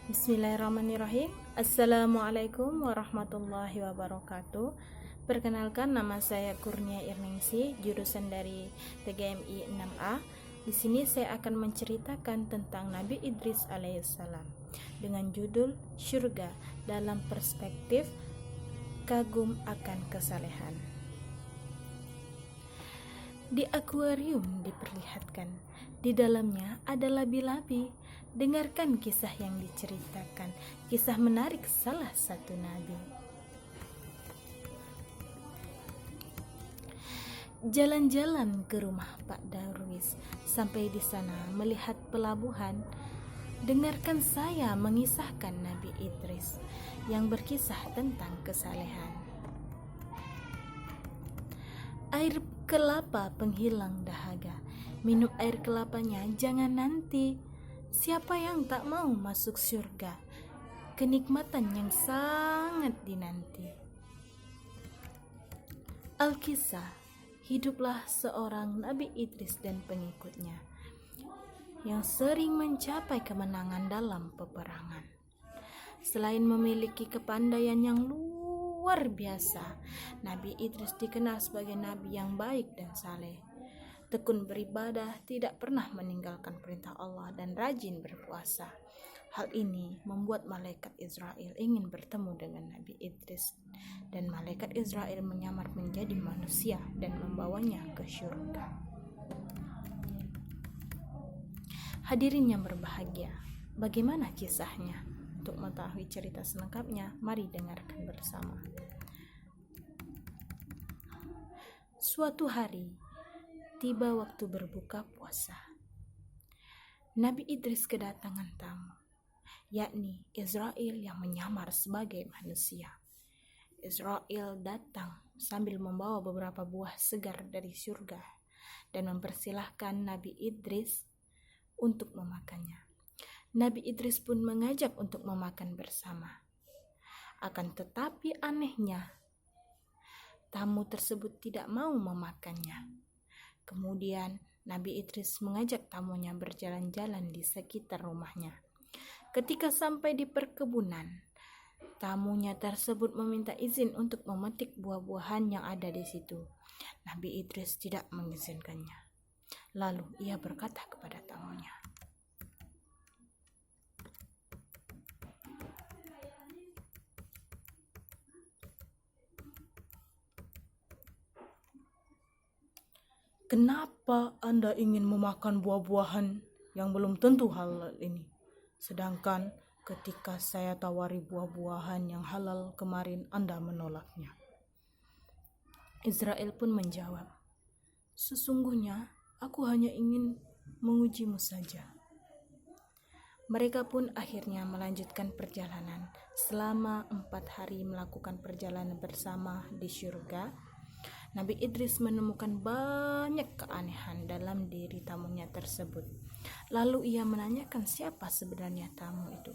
Bismillahirrahmanirrahim. Assalamualaikum warahmatullahi wabarakatuh. Perkenalkan, nama saya Kurnia Irningsi, jurusan dari PGMI 6A. Di sini saya akan menceritakan tentang Nabi Idris alaihissalam dengan judul Syurga dalam Perspektif Kagum akan Kesalehan. Di akuarium diperlihatkan, di dalamnya ada labi-labi. Dengarkan kisah yang diceritakan, kisah menarik salah satu nabi. Jalan-jalan ke rumah Pak Darwis, sampai di sana melihat pelabuhan. Dengarkan saya mengisahkan Nabi Idris yang berkisah tentang kesalehan. Air kelapa penghilang dahaga. Minum air kelapanya jangan nanti. Siapa yang tak mau masuk surga? Kenikmatan yang sangat dinanti. Alkisah, hiduplah seorang Nabi Idris dan pengikutnya yang sering mencapai kemenangan dalam peperangan. Selain memiliki kepandaian yang luar biasa, Nabi Idris dikenal sebagai nabi yang baik dan saleh. Tekun beribadah, tidak pernah meninggalkan perintah Allah, dan rajin berpuasa. Hal ini membuat malaikat Israel ingin bertemu dengan Nabi Idris, dan malaikat Israel menyamar menjadi manusia dan membawanya ke syurga. Hadirin yang berbahagia, bagaimana kisahnya? Untuk mengetahui cerita selengkapnya, mari dengarkan bersama. Suatu hari, tiba waktu berbuka puasa. Nabi Idris kedatangan tamu, yakni Israel yang menyamar sebagai manusia. Israel datang sambil membawa beberapa buah segar dari surga dan mempersilahkan Nabi Idris untuk memakannya. Nabi Idris pun mengajak untuk memakan bersama. Akan tetapi anehnya, tamu tersebut tidak mau memakannya. Kemudian Nabi Idris mengajak tamunya berjalan-jalan di sekitar rumahnya. Ketika sampai di perkebunan, tamunya tersebut meminta izin untuk memetik buah-buahan yang ada di situ. Nabi Idris tidak mengizinkannya. Lalu ia berkata kepada tamunya, "Kenapa Anda ingin memakan buah-buahan yang belum tentu halal ini? Sedangkan ketika saya tawari buah-buahan yang halal kemarin, Anda menolaknya." Israel pun menjawab, "Sesungguhnya aku hanya ingin mengujimu saja." Mereka pun akhirnya melanjutkan perjalanan. Selama 4 hari melakukan perjalanan bersama di syurga, Nabi Idris menemukan banyak keanehan dalam diri tamunya tersebut. Lalu ia menanyakan siapa sebenarnya tamu itu.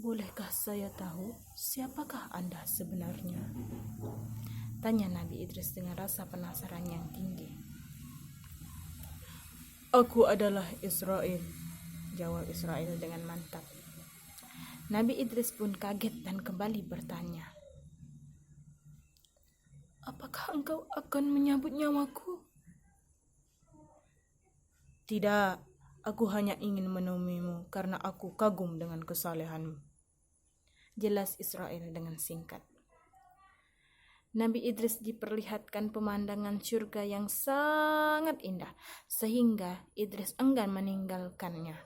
"Bolehkah saya tahu siapakah Anda sebenarnya?" tanya Nabi Idris dengan rasa penasaran yang tinggi. "Aku adalah Israel," jawab Israel dengan mantap. Nabi Idris pun kaget dan kembali bertanya, "Apakah engkau akan menyambut nyawaku?" "Tidak, aku hanya ingin menemuimu karena aku kagum dengan kesalehanmu," jelas Israel dengan singkat. Nabi Idris diperlihatkan pemandangan surga yang sangat indah, sehingga Idris enggan meninggalkannya.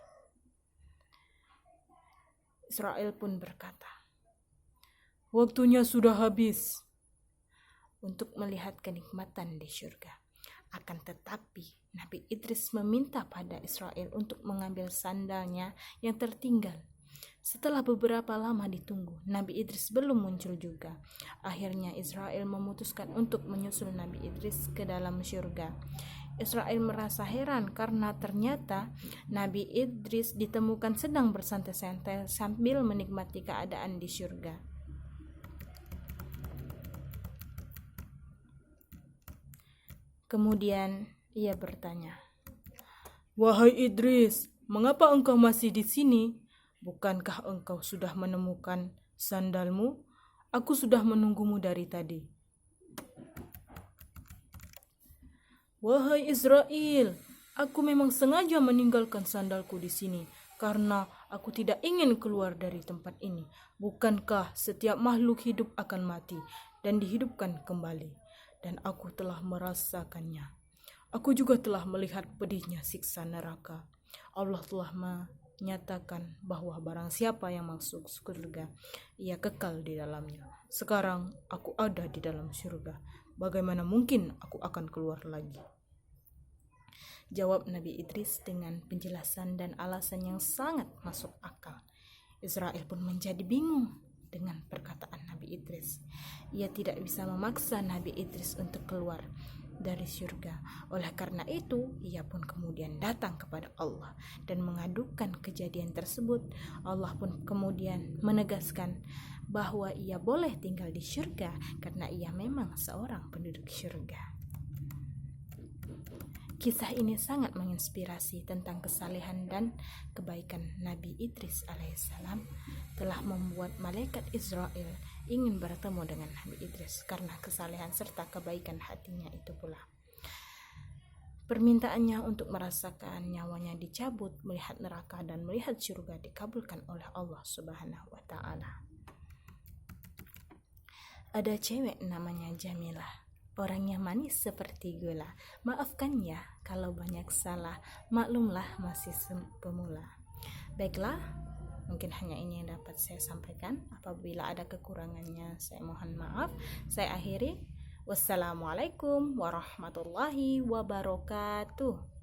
Israel pun berkata, "Waktunya sudah habis untuk melihat kenikmatan di surga." Akan tetapi Nabi Idris meminta pada Israel untuk mengambil sandalnya yang tertinggal. Setelah beberapa lama ditunggu, Nabi Idris belum muncul juga. Akhirnya Israel memutuskan untuk menyusul Nabi Idris ke dalam surga. Israel merasa heran karena ternyata Nabi Idris ditemukan sedang bersantai-santai sambil menikmati keadaan di surga. Kemudian ia bertanya, "Wahai Idris, Mengapa engkau masih di sini? Bukankah engkau sudah menemukan sandalmu? Aku sudah menunggumu dari tadi. Wahai Israel, aku memang sengaja meninggalkan sandalku di sini karena aku tidak ingin keluar dari tempat ini. Bukankah setiap makhluk hidup akan mati dan dihidupkan kembali? Dan aku telah merasakannya. Aku juga telah melihat pedihnya siksa neraka. Allah telah menyatakan bahwa barang siapa yang masuk surga, ia kekal di dalamnya. Sekarang aku ada di dalam surga. Bagaimana mungkin aku akan keluar lagi? Jawab Nabi Idris dengan penjelasan dan alasan yang sangat masuk akal. Israel pun menjadi bingung dengan perkataan Nabi Idris. Ia tidak bisa memaksa Nabi Idris untuk keluar dari surga. Oleh karena itu, ia pun kemudian datang kepada Allah dan mengadukan kejadian tersebut. Allah pun kemudian menegaskan bahwa ia boleh tinggal di surga karena ia memang seorang penduduk surga. Kisah ini sangat menginspirasi tentang kesalehan dan kebaikan Nabi Idris alaihissalam telah membuat malaikat Israel ingin bertemu dengan Nabi Idris karena kesalehan serta kebaikan hatinya itu pula. Permintaannya untuk merasakan nyawanya dicabut, melihat neraka dan melihat surga dikabulkan oleh Allah Subhanahu wa Ta'ala. Ada cewek namanya Jamilah. Orangnya manis seperti gula. Maafkan ya kalau banyak salah. Maklumlah masih pemula. Baiklah, mungkin hanya ini yang dapat saya sampaikan. Apabila ada kekurangannya, saya mohon maaf. Saya akhiri. Wassalamualaikum warahmatullahi wabarakatuh.